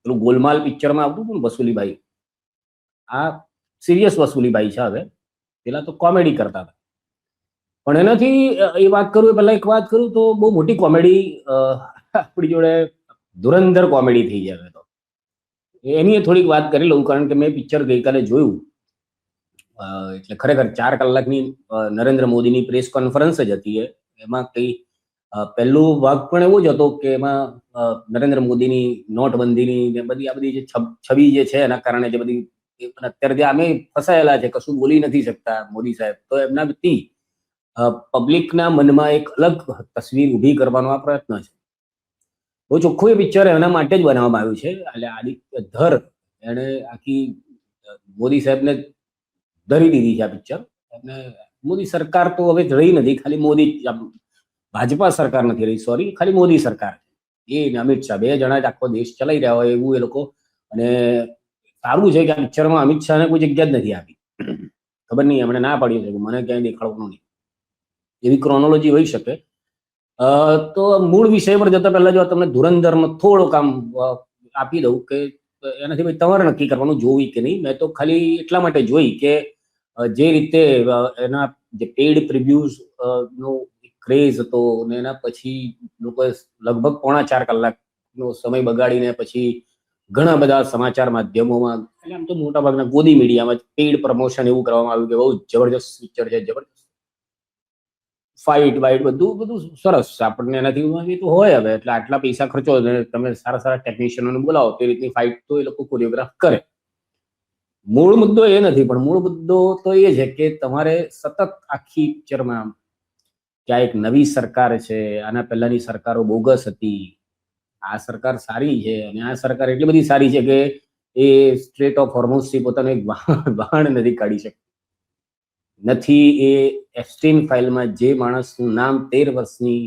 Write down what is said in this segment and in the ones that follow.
પેલું ગોલમાલ પિક્ચરમાં આવતું હતું ને વસુલીભાઈ, આ સિરિયસ વસુલીભાઈ છે. હવે પેલા તો કોમેડી કરતા હતા, પણ એનાથી એ વાત કરું પહેલા એક વાત કરું તો બહુ મોટી કોમેડી આપણી જોડે ધુરંધર કોમેડી થઈ જાય. તો એની થોડીક વાત કરી લઉં, કારણ કે મેં પિક્ચર ગઈકાલે જોયું. એટલે ખરેખર 4 કલાકની નરેન્દ્ર મોદીની પ્રેસ કોન્ફરન્સ જ હતી. એમાં કઈ પહેલું ભાગ પણ એવો જ હતો કે એમાં નરેન્દ્ર મોદીની નોટબંધીની ને બધી આ બધી જે છબી જે છે એના કારણે જે બધી અત્યારે જે અમે ફસાયેલા છે, કશું બોલી નથી શકતા મોદી સાહેબ, તો એમના બધી પબ્લિકના મનમાં એક અલગ તસવીર ઊભી કરવાનો આ પ્રયત્ન છે. બહુ ચોખ્ખું એ પિક્ચર એના માટે જ બનાવવામાં આવ્યું છે. એટલે આદિત્ય ધર એને આખી મોદી સાહેબને ધરી દીધી છે આ પિક્ચર. અને મોદી સરકાર તો હવે રહી નથી, ખાલી મોદી, ભાજપા સરકાર નથી રહી, સોરી, ખાલી મોદી સરકાર. એ અમિત શાહ 2 જણા જ આખો દેશ ચલાવી રહ્યા હોય એવું એ લોકો. અને સારું છે કે આ પિક્ચરમાં અમિત શાહને કોઈ જગ્યા જ નથી આપી. ખબર નહીં એમણે ના પાડ્યું છે કે મને ક્યાંય દેખાડવાનું નહીં, એવી ક્રોનોલોજી હોઈ શકે. તો મૂળ વિષય પર જતા પહેલા જો તમને ધુરંધરમાં થોડુંક આમ આપી દઉં કે એનાથી ભાઈ તમારે નક્કી કરવાનું જોવી કે નહીં. મેં તો ખાલી એટલા માટે જોઈ કે જે રીતે એના જે પેઇડ પ્રિવ્યુઝ નો ક્રેઝ હતો ને એના પછી લોકોએ લગભગ 3.5 કલાકનો સમય બગાડીને પછી ઘણા બધા સમાચાર માધ્યમોમાં, એટલે આમ તો મોટાભાગના ગોદી મીડિયામાં પેઇડ પ્રમોશન એવું કરવામાં આવ્યું કે બહુ જબરજસ્ત પિક્ચર છે, જબરજસ્ત ફાઇટ વાઇટ બધું સરસ. આપણને એનાથી તો હોય હવે, એટલે આટલા પૈસા ખર્ચો તમે સારા સારા ટેકનિશિયનોને બોલાવો, તે રીતની ફાઇટ તો એ લોકો કોરિયોગ્રાફ કરે. મૂળ મુદ્દો એ નથી, પણ મૂળ મુદ્દો તો એ છે કે તમારે સતત આખી પિક્ચરમાં કે આ એક નવી સરકાર છે, આના પહેલાની સરકારો બોગસ હતી, આ સરકાર સારી છે, અને આ સરકાર એટલી બધી સારી છે કે એ સ્ટ્રેટ ઓફ હોર્મોઝથી પોતાનું એક વહાણ નથી કાઢી શકતી. નથી એ એપ્સ્ટીન ફાઇલમાં જે માણસનું નામ 13 વર્ષની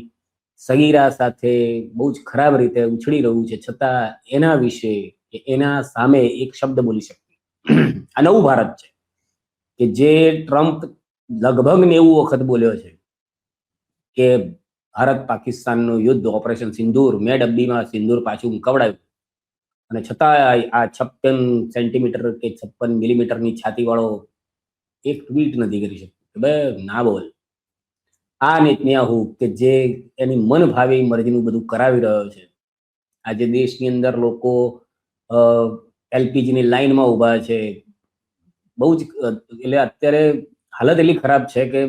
સગીરા સાથે બહુ જ ખરાબ રીતે ઉછળી રહ્યું છે, છતાં એના વિશે કે એના સામે એક શબ્દ બોલી શકતી. આ નવું ભારત છે કે જે ટ્રમ્પ લગભગ 90 વખત બોલ્યો છે કે ભારત પાકિસ્તાનનું યુદ્ધ ઓપરેશન સિંદૂર, મેં ડબ્બીમાં સિંદૂર પાછું કવડાવ્યું, અને છતાં આ 56 સેન્ટીમીટર કે 56 મિલીમીટરની છાતીવાળો એક ટ્વીટ નથી કરી શકતો. બે ના બોલ. આ નેતન્યાહુ કે જે એની મન ભાવે મરજીનું બધું કરાવી રહ્યો છે. આજે દેશની અંદર લોકો એલપીજીની લાઈનમાં ઊભા છે. બહુ જ, એટલે અત્યારે હાલત એટલી ખરાબ છે કે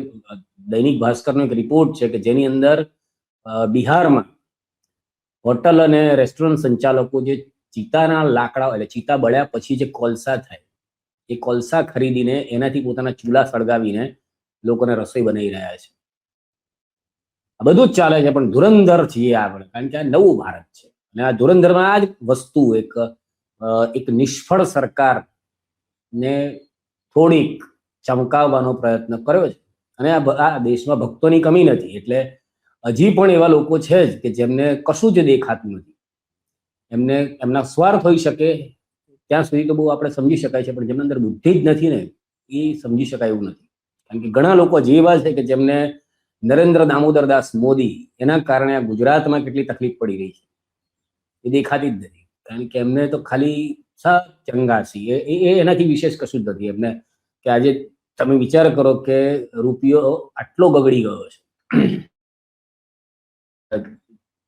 દૈનિક ભાસ્કરનો એક રિપોર્ટ છે કે જેની અંદર બિહારમાં હોટલ અને રેસ્ટોરન્ટ સંચાલકો જે ચિતાના લાકડા, એટલે ચિતા બળ્યા પછી જે કોલસા થાય, એ કોલસા ખરીદીને એનાથી પોતાના ચૂલા સળગાવીને લોકોને રસોઈ બનાવી રહ્યા છે. આ બધું જ ચાલે છે, પણ ધુરંધર છીએ આપણે, કારણ કે આ નવું ભારત છે. અને આ ધુરંધરમાં આ જ વસ્તુ એક નિષ્ફળ સરકાર ને થોડીક ચમકાવવાનો પ્રયત્ન કર્યો છે. અને આ દેશમાં ભક્તોની કમી નથી, એટલે હજી પણ એવા લોકો છે જ કે જેમને કશું જ દેખાતું નથી. એમને એમના સ્વાર્થ હોઈ શકે ત્યાં સુધી તો બહુ આપણે સમજી શકાય છે, પણ જેમની અંદર બુદ્ધિ જ નથી ને, એ સમજી શકાય એવું નથી. કારણ કે ઘણા લોકો હજી એવા છે કે જેમને નરેન્દ્ર દામોદર દાસ મોદી એના કારણે આ ગુજરાતમાં કેટલી તકલીફ પડી રહી છે એ દેખાતી જ નથી. કારણ કે એમને તો ખાલી ચંગાસી, એનાથી વિશેષ કશું જ નથી એમને. કે આજે તમે વિચાર કરો કે રૂપિયો આટલો બગડી ગયો છે.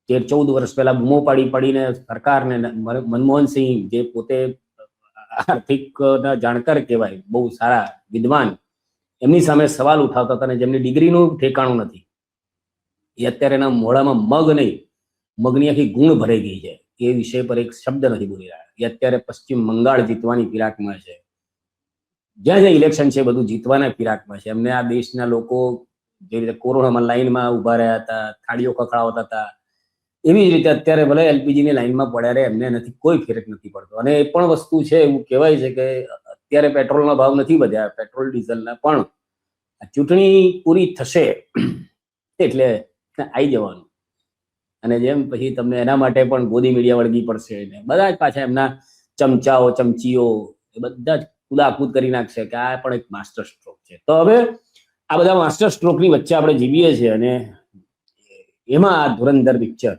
13-14 વર્ષ પહેલા બૂમો પાડીને સરકારને, મનમોહનસિંહ જે પોતે આર્થિક ના જાણકાર કહેવાય, બહુ સારા વિદ્વાન, એમની સામે સવાલ ઉઠાવતા હતા, અને જેમની ડિગ્રીનું ઠેકાણું નથી, એ અત્યારે એના મોઢામાં મગ નહીં, મગની આખી ગુણ ભરાઈ ગઈ છે, એ વિષય પર એક શબ્દ નથી બોલી રહ્યા. એ અત્યારે પશ્ચિમ બંગાળ જીતવાની ફિરાકમાં છે, જ્યાં જ્યાં ઇલેક્શન છે બધું જીતવાના ફિરાકમાં છે. એમને આ દેશના લોકો જે રીતે કોરોનામાં લાઈનમાં ઉભા રહ્યા હતા, થાળીઓ ખખડાવતા હતા, એવી જ રીતે અત્યારે ભલે એલપીજીની લાઈનમાં પડ્યા રહે, એમને નથી કોઈ ફેરક નથી પડતો. અને એ પણ વસ્તુ છે, એવું કહેવાય છે કે અત્યારે પેટ્રોલના ભાવ નથી વધ્યા, પેટ્રોલ ડીઝલના, પણ ચૂંટણી પૂરી થશે એટલે આવી જવાનું. અને જેમ પછી તમને એના માટે પણ ગોદી મીડિયા વળગી પડશે, ને બધા જ પાછા એમના ચમચાઓ ચમચીઓ એ બધા જ કુદાકૂદ કરી નાખશે કે આ પણ એક માસ્ટર સ્ટ્રોક છે. તો હવે આ બધા માસ્ટર સ્ટ્રોકની વચ્ચે આપણે જીવીએ છીએ, અને એમાં આ ધુરંધર પિક્ચર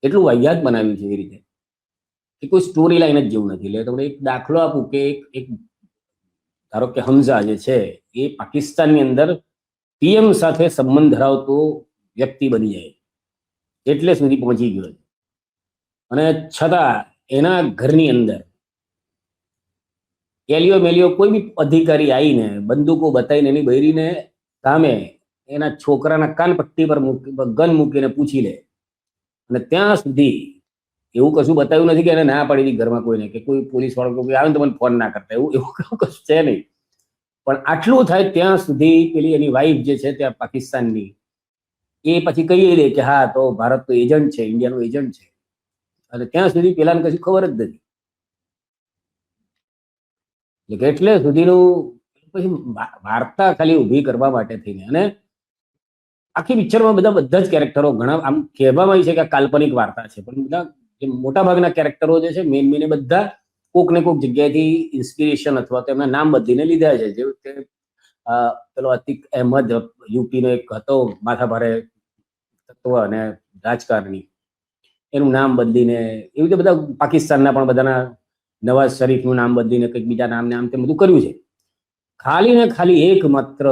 એટલું વાહિયાત બનાવ્યું છે એ રીતે એ કોઈ સ્ટોરી લાઈન જ જેવું નથી. એટલે તમને એક દાખલો આપું કે એક ધારો કે હમઝા જે છે એ પાકિસ્તાનની અંદર પીએમ સાથે સંબંધ ધરાવતો વ્યક્તિ બની જાય એટલે સુધી પહોંચી ગયો છે, અને છતાં એના ઘરની અંદર એલિયો મેલિયો કોઈ બી અધિકારી આવીને બંદૂકો બતાવીને એની બૈરીને સામે એના છોકરાના કાન પટ્ટી પર ગન મૂકીને પૂછી લે. અને ત્યાં સુધી એવું કશું બતાવ્યું નથી કે એને ના પાડી હતી ઘરમાં કોઈને, કે કોઈ પોલીસ વાળો કોઈ આવે તો મને ફોન ના કરતા, એવું એવું કશું છે નહીં. પણ આટલું થાય ત્યાં સુધી પેલી એની વાઈફ જે છે ત્યાં પાકિસ્તાનની, એ પછી કહી દે કે હા તો ભારત તો એજન્ટ છે, ઇન્ડિયાનો એજન્ટ છે. અને ત્યાં સુધી પેલાને કશું ખબર જ નથી. એટલે સુધીનું પછી વાર્તા ખાલી ઊભી કરવા માટે થઈને, અને આખી પિક્ચરમાં બધા જ કેરેક્ટરો ઘણા આમ કહેવામાં આવી છે કે કાલ્પનિક વાર્તા છે, પણ બધા મોટા ભાગના કેરેક્ટરો જે છે મેન બધા કોક ને કોક જગ્યાએથી ઇન્સ્પિરેશન અથવા તો એમના નામ બદલીને લીધા છે. જેવું કે પેલો અતિક અહેમદ યુપીનો એક હતો માથા ભારે તત્વ અને રાજકારણી, એનું નામ બદલીને એવી રીતે બધા પાકિસ્તાનના પણ બધાના નવાઝ શરીફનું નામ બદલીને કંઈક બીજા નામને આમ તેમ બધું કર્યું છે. ખાલી ને ખાલી એક માત્ર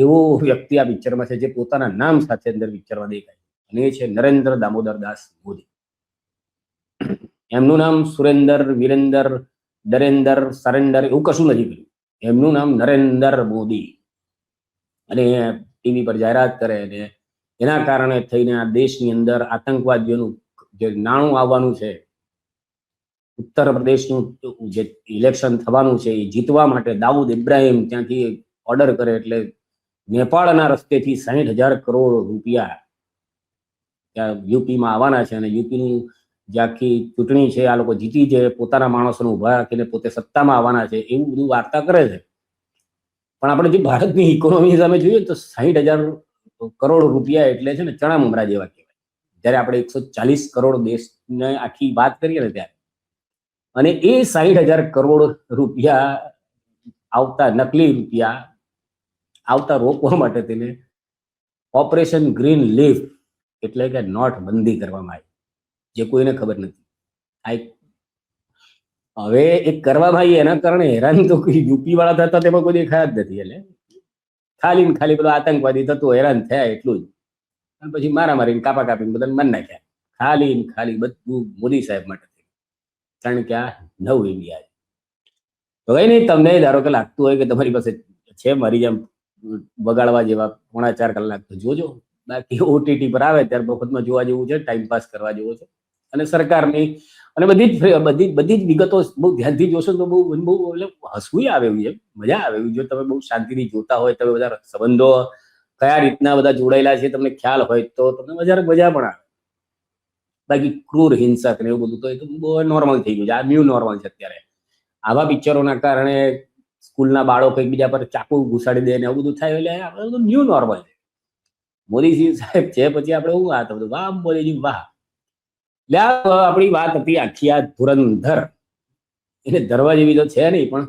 એવો વ્યક્તિ આ પિક્ચરમાં છે જે પોતાના નામ સાથે અંદર પિક્ચરમાં દેખાય, અને એ છે નરેન્દ્ર દામોદર દાસ મોદી. એમનું નામ સુરેન્દર, વિરેન્દર, દરેન્દર, સરેન્ડર એવું કશું નથી કર્યું. એમનું નામ નરેન્દ્ર મોદી. અને ટીવી પર જાહેરાત કરે અને એના કારણે થઈને આ દેશની અંદર આતંકવાદીઓનું જે નાણું આવવાનું છે, ઉત્તર પ્રદેશનું જે ઇલેક્શન થવાનું છે એ જીતવા માટે દાઉદ ઇબ્રાહિમ ત્યાંથી ઓર્ડર કરે એટલે નેપાળના રસ્તેથી 60,000 કરોડ રૂપિયા ત્યાં યુપીમાં આવવાના છે. અને યુપીનું જે આખી ચૂંટણી છે આ લોકો જીતી છે, પોતાના માણસોને ઉભા રાખીને પોતે સત્તામાં આવવાના છે, એવું બધું વાર્તા કરે છે. પણ આપણે જે ભારતની ઇકોનોમી સામે જોઈએ તો 60,000 કરોડ રૂપિયા એટલે છે ને ચણા મમરા જેવા કહેવાય. જ્યારે આપણે 140 કરોડ દેશને આખી વાત કરીએ ને ત્યારે, અને એ 60,000 કરોડ રૂપિયા આવતા નકલી રૂપિયા આવતા રોકવા માટે તેને ઓપરેશન ગ્રીન લીફ એટલે કે નોટબંધી કરવામાં આવી, જે કોઈને ખબર નથી. હવે એ કરવામાં આવી એના કારણે હેરાન તો યુપી વાળા થતા તેમાં કોઈ દેખાયા જ નથી. એટલે ખાલી ને ખાલી પેલો આતંકવાદી થતો હેરાન થયા એટલું જ, અને પછી મારીને કાપા કાપીને બધાને મન નાખ્યા. ખાલી ને ખાલી બધું મોદી સાહેબ માટે, કારણ કે આ નવું ઇન્ડિયા છે. તો કઈ નહીં, તમને ધારો કે લાગતું હોય કે તમારી પાસે છે મારી જેમ બગાડવા જેવા 3.5 કલાક તો જોજો. બાકી ઓટીટી પર આવે ત્યારે મફતમાં જોવા જેવું છે, ટાઈમપાસ કરવા જેવો છે. અને સરકારની અને બધી જ વિગતો બહુ ધ્યાનથી જોશો તો બહુ એટલે હસવું આવે એવું છે, મજા આવે એવું. જો તમે બહુ શાંતિથી જોતા હોય, તમે બધા સંબંધો કયા રીતના બધા જોડાયેલા છે તમને ખ્યાલ હોય તો તમને મજા પણ આવે. બાકી ક્રૂર હિંસક ને એવું બધું તો એ તો બહુ નોર્મલ થઈ ગયું છે. આ ન્યૂ નોર્મલ છે અત્યારે. આવા પિક્ચરોના કારણે સ્કૂલના બાળકો એકબીજા પર ચાકુ ઘુસાડી દે ને એવું બધું થાય, એટલે આપણે બધું ન્યૂ નોર્મલ છે. મોદીજી સાહેબ છે પછી આપણે એવું વાત બધું વાહ મોદીજી વાહ. એટલે આપણી વાત હતી આખી આ ધુરંધર, એને ધરવા જેવી તો છે નહીં, પણ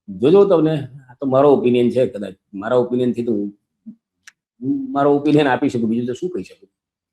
જોજો તમને. આ તો મારો ઓપિનિયન છે, કદાચ મારા ઓપિનિયન થી તો મારો ઓપિનિયન આપી શકું, બીજું તો શું કહી શકું.